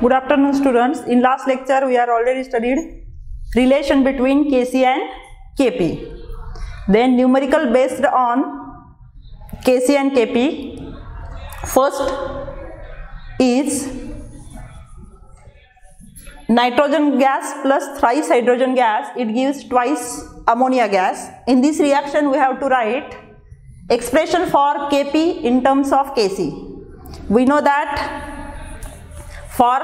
Good afternoon, students. In last lecture, we are already studied relation between Kc and Kp. Then numerical based on Kc and Kp. First is nitrogen gas plus thrice hydrogen gas. It gives twice ammonia gas. In this reaction, we have to write expression for Kp in terms of Kc. We know that for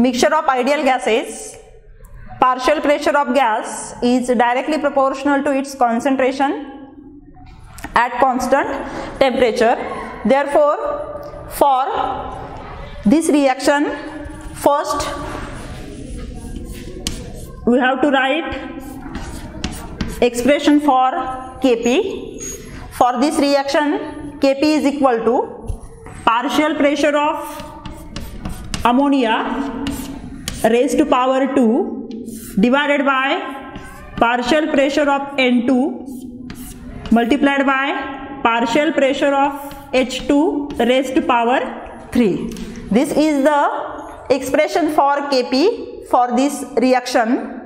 mixture of ideal gases, partial pressure of gas is directly proportional to its concentration at constant temperature. Therefore, for this reaction, first we have to write expression for Kp. For this reaction, Kp is equal to partial pressure of ammonia raised to power 2 divided by partial pressure of N2 multiplied by partial pressure of H2 raised to power 3. This is the expression for Kp for this reaction.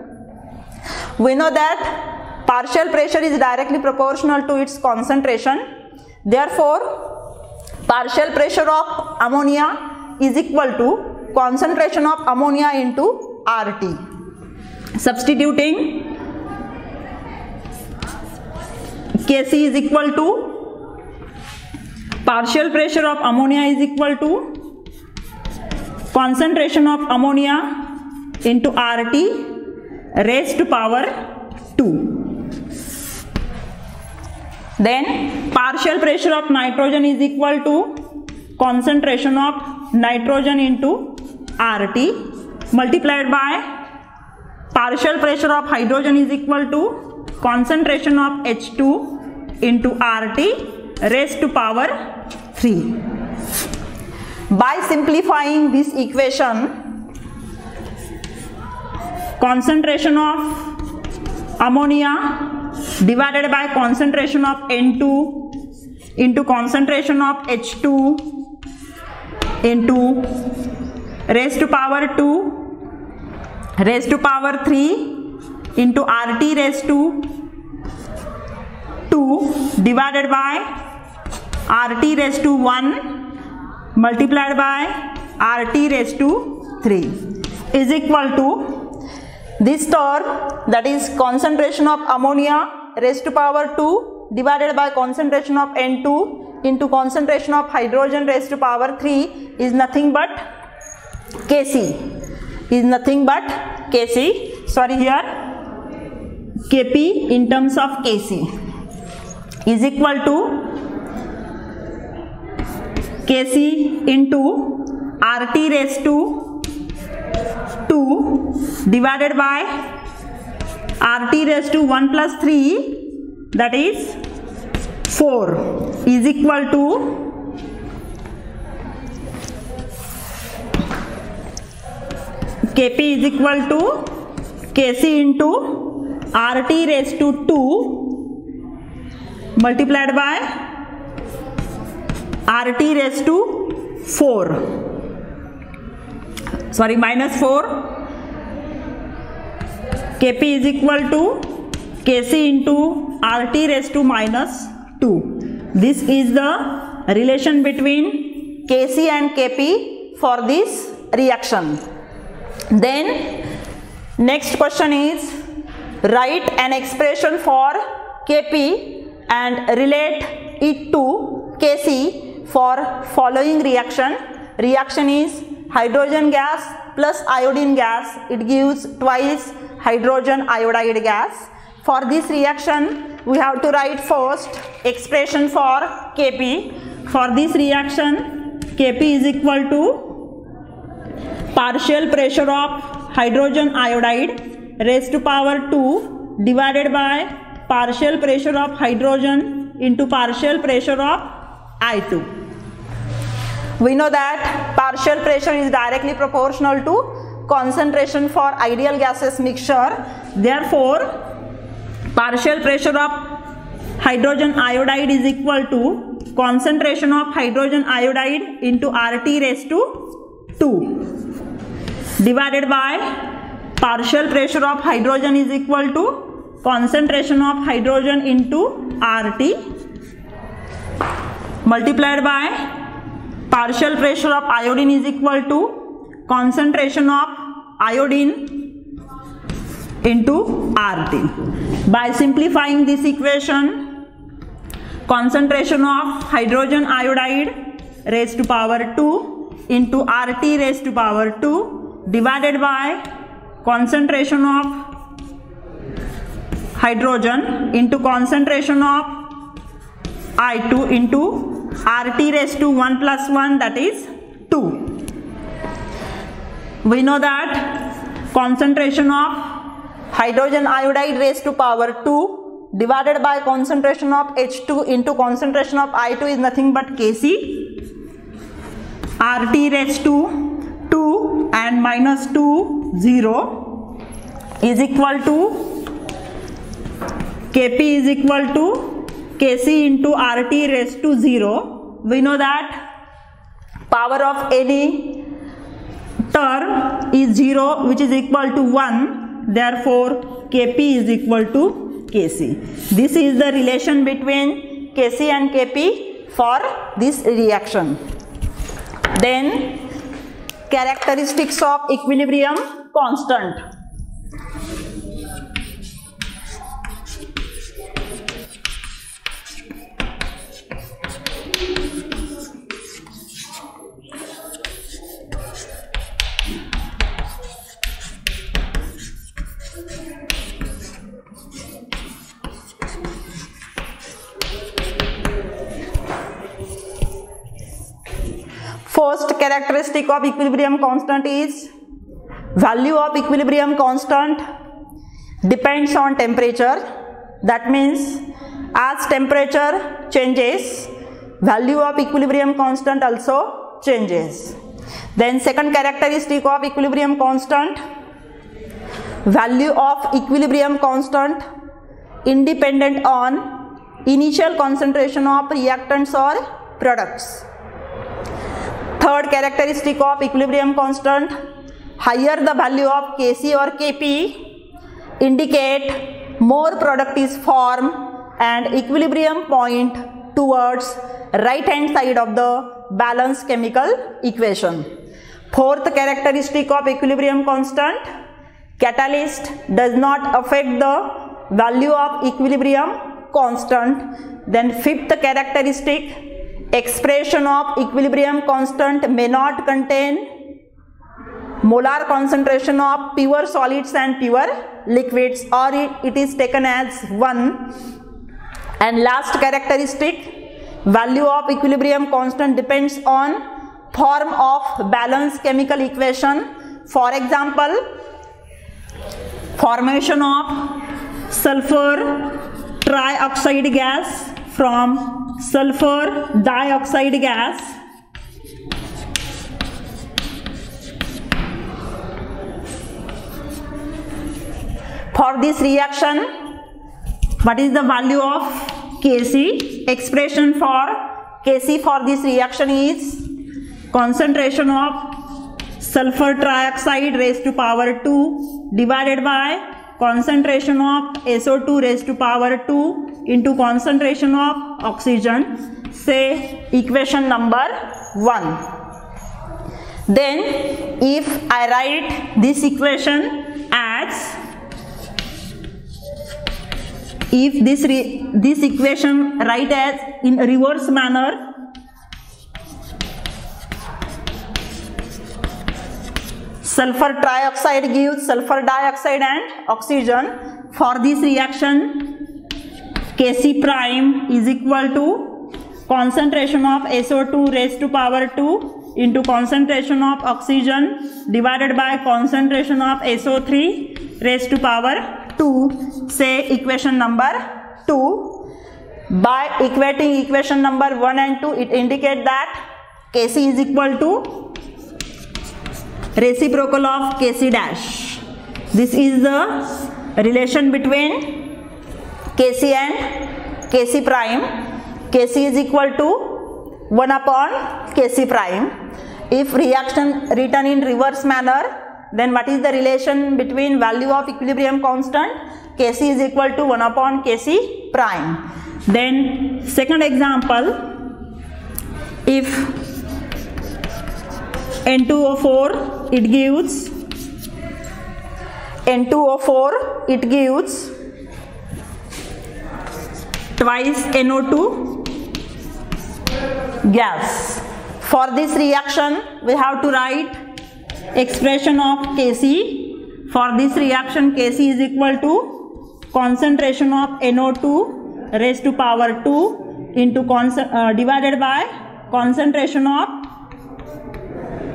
We know that partial pressure is directly proportional to its concentration. Therefore, partial pressure of ammonia is equal to concentration of ammonia into RT. Substituting, Kc is equal to partial pressure of ammonia is equal to concentration of ammonia into RT raised to power 2. Then partial pressure of nitrogen is equal to concentration of nitrogen into RT multiplied by partial pressure of hydrogen is equal to concentration of H2 into RT raised to power 3. By simplifying this equation, concentration of ammonia divided by concentration of N2 into concentration of H2 into raised to power 2 raised to power 3 into RT raised to 2 divided by RT raised to 1 multiplied by RT raised to 3 is equal to this term, that is concentration of ammonia raised to power 2 divided by concentration of N2 into concentration of hydrogen raised to power 3 is nothing but Kc. Is nothing but Kc. Sorry, here Kp in terms of Kc is equal to Kc into RT raised to 2 divided by RT raised to 1 plus 3, that is 4, is equal to Kp is equal to Kc into RT raised to 2 multiplied by RT raised to 4. Sorry, minus 4. Kp is equal to Kc into RT raised to minus 2. This is the relation between Kc and Kp for this reaction. Then next question is write an expression for Kp and relate it to Kc for following reaction. Reaction is hydrogen gas plus iodine gas. It gives twice hydrogen iodide gas. For this reaction, we have to write first expression for Kp. For this reaction, Kp is equal to partial pressure of hydrogen iodide raised to power 2 divided by partial pressure of hydrogen into partial pressure of I2. We know that partial pressure is directly proportional to concentration for ideal gases mixture. Therefore, partial pressure of hydrogen iodide is equal to concentration of hydrogen iodide into RT raised to 2. divided by partial pressure of hydrogen is equal to concentration of hydrogen into RT multiplied by partial pressure of iodine is equal to concentration of iodine into RT. By simplifying this equation, concentration of hydrogen iodide raised to power 2 into RT raised to power 2 divided by concentration of hydrogen into concentration of I2 into RT raised to 1 plus 1, that is 2. We know that concentration of hydrogen iodide raised to power 2 divided by concentration of H2 into concentration of I2 is nothing but Kc. RT raised to 2 and minus 2, 0 is equal to Kp is equal to Kc into RT raised to 0. We know that power of any term is 0, which is equal to 1. Therefore, Kp is equal to Kc. This is the relation between Kc and Kp for this reaction. Then, characteristics of equilibrium constant. First characteristic of equilibrium constant is value of equilibrium constant depends on temperature. That means as temperature changes, value of equilibrium constant also changes. Then second characteristic of equilibrium constant, value of equilibrium constant independent on initial concentration of reactants or products. Third characteristic of equilibrium constant, higher the value of Kc or Kp indicate more product is formed and equilibrium point towards right hand side of the balanced chemical equation. Fourth characteristic of equilibrium constant, catalyst does not affect the value of equilibrium constant. Then fifth characteristic, expression of equilibrium constant may not contain molar concentration of pure solids and pure liquids, or it is taken as 1. And last characteristic, value of equilibrium constant depends on form of balanced chemical equation. For example, formation of sulfur trioxide gas from sulfur dioxide gas, for this reaction, what is the value of Kc? Expression for Kc for this reaction is concentration of sulfur trioxide raised to power 2 divided by concentration of SO2 raised to power 2 into concentration of oxygen, say equation number 1. Then if I write this equation as, if this equation write as in reverse manner, sulfur trioxide gives sulfur dioxide and oxygen. For this reaction, Kc prime is equal to concentration of SO2 raised to power 2 into concentration of oxygen divided by concentration of SO3 raised to power 2, say equation number 2. By equating equation number 1 and 2, it indicates that Kc is equal to reciprocal of Kc dash. This is the relation between Kc and Kc prime. Kc is equal to 1 upon Kc prime. If reaction written in reverse manner, then what is the relation between value of equilibrium constant? Kc is equal to 1 upon Kc prime. Then second example, if N2O4 it gives twice NO2 gas. For this reaction we have to write expression of Kc. For this reaction Kc is equal to concentration of NO2 raised to power 2 into divided by concentration of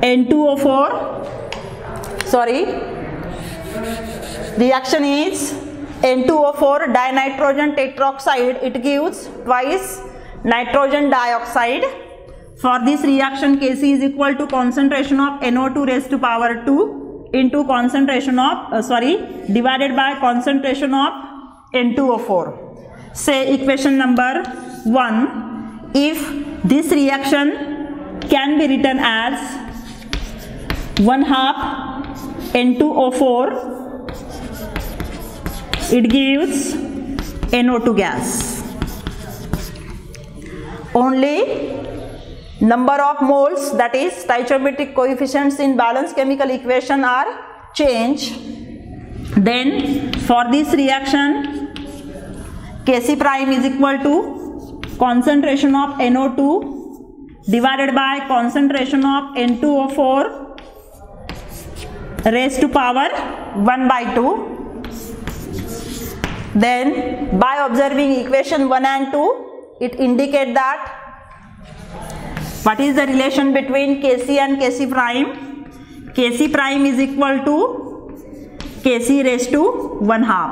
N2O4. Reaction is N2O4 dinitrogen tetroxide, it gives twice nitrogen dioxide. For this reaction Kc is equal to concentration of NO2 raised to power 2 into concentration of divided by concentration of N2O4. Say equation number 1, if this reaction can be written as 1/2 N2O4, it gives NO2 gas. Only number of moles, that is stoichiometric coefficients in balanced chemical equation are changed. Then for this reaction Kc prime is equal to concentration of NO2 divided by concentration of N2O4 raised to power 1/2. Then by observing equation 1 and 2, it indicates that what is the relation between Kc and Kc prime? Kc prime is equal to Kc raised to 1/2,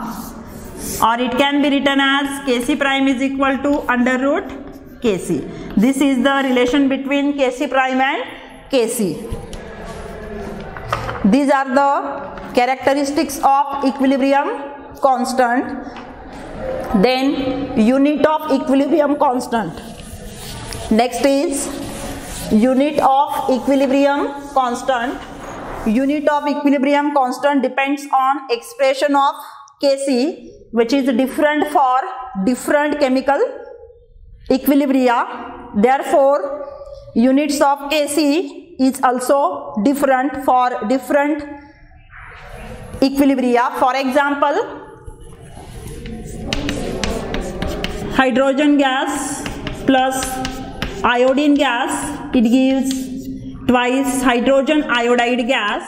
or it can be written as Kc prime is equal to under root Kc. This is the relation between Kc prime and Kc. These are the characteristics of equilibrium constant. Then unit of equilibrium constant. Next is unit of equilibrium constant. Unit of equilibrium constant depends on expression of Kc, which is different for different chemical equilibria. Therefore units of Kc is also different for different equilibria. For example, hydrogen gas plus iodine gas, it gives twice hydrogen iodide gas.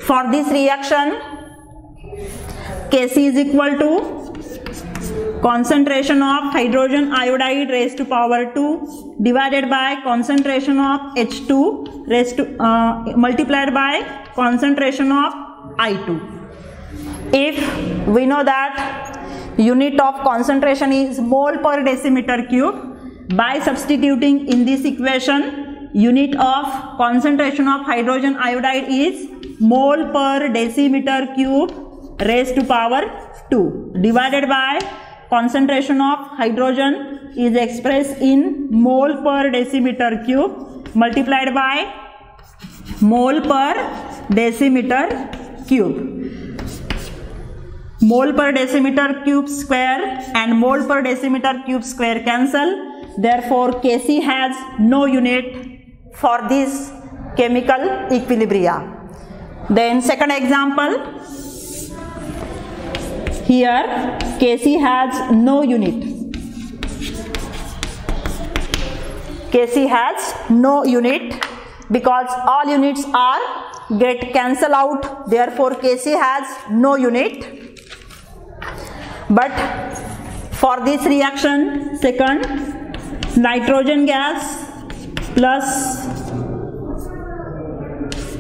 For this reaction Kc is equal to concentration of hydrogen iodide raised to power 2 divided by concentration of H2 raised to multiplied by concentration of I2. If we know that unit of concentration is mole per decimeter cube, by substituting in this equation unit of concentration of hydrogen iodide is mole per decimeter cube raised to power 2 divided by concentration of hydrogen is expressed in mole per decimeter cube multiplied by mole per decimeter cube. Mole per decimeter cube square and mole per decimeter cube square cancel. Therefore Kc has no unit for this chemical equilibria. Then second example, here Kc has no unit. Kc has no unit because all units are get cancel out. Therefore Kc has no unit. But for this reaction, second, nitrogen gas plus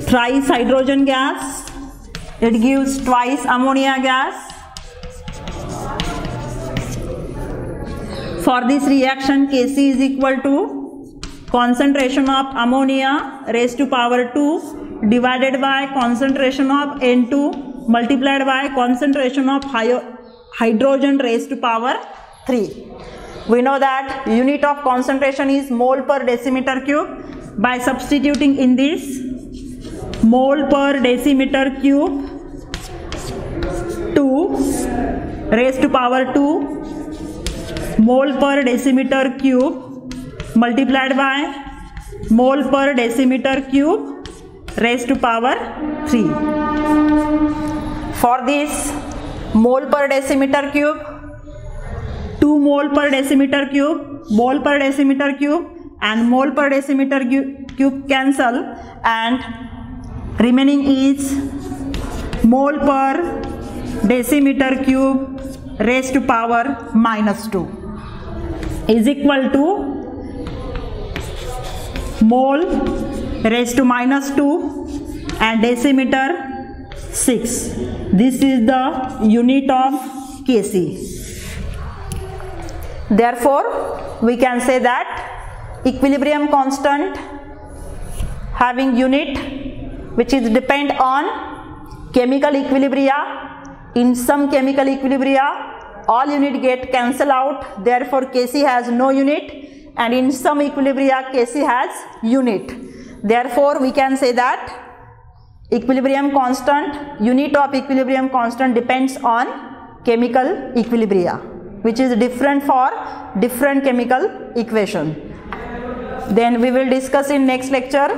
thrice hydrogen gas, it gives twice ammonia gas. For this reaction Kc is equal to concentration of ammonia raised to power 2 divided by concentration of N2 multiplied by concentration of hydrogen raised to power 3. We know that unit of concentration is mole per decimeter cube. By substituting in this, mole per decimeter cube 2 raised to power 2 mole per decimeter cube multiplied by mole per decimeter cube raised to power 3. For this mole per decimeter cube, 2 mole per decimeter cube, mole per decimeter cube and mole per decimeter cube cancel, and remaining is mole per decimeter cube raised to power -2 is equal to mole raised to -2 and decimeter 6. This is the unit of Kc. Therefore, we can say that equilibrium constant having unit which is depend on chemical equilibria. In some chemical equilibria all unit get cancel out, therefore Kc has no unit, and in some equilibria Kc has unit. Therefore we can say that equilibrium constant, unit of equilibrium constant depends on chemical equilibria, which is different for different chemical equation. Then we will discuss in next lecture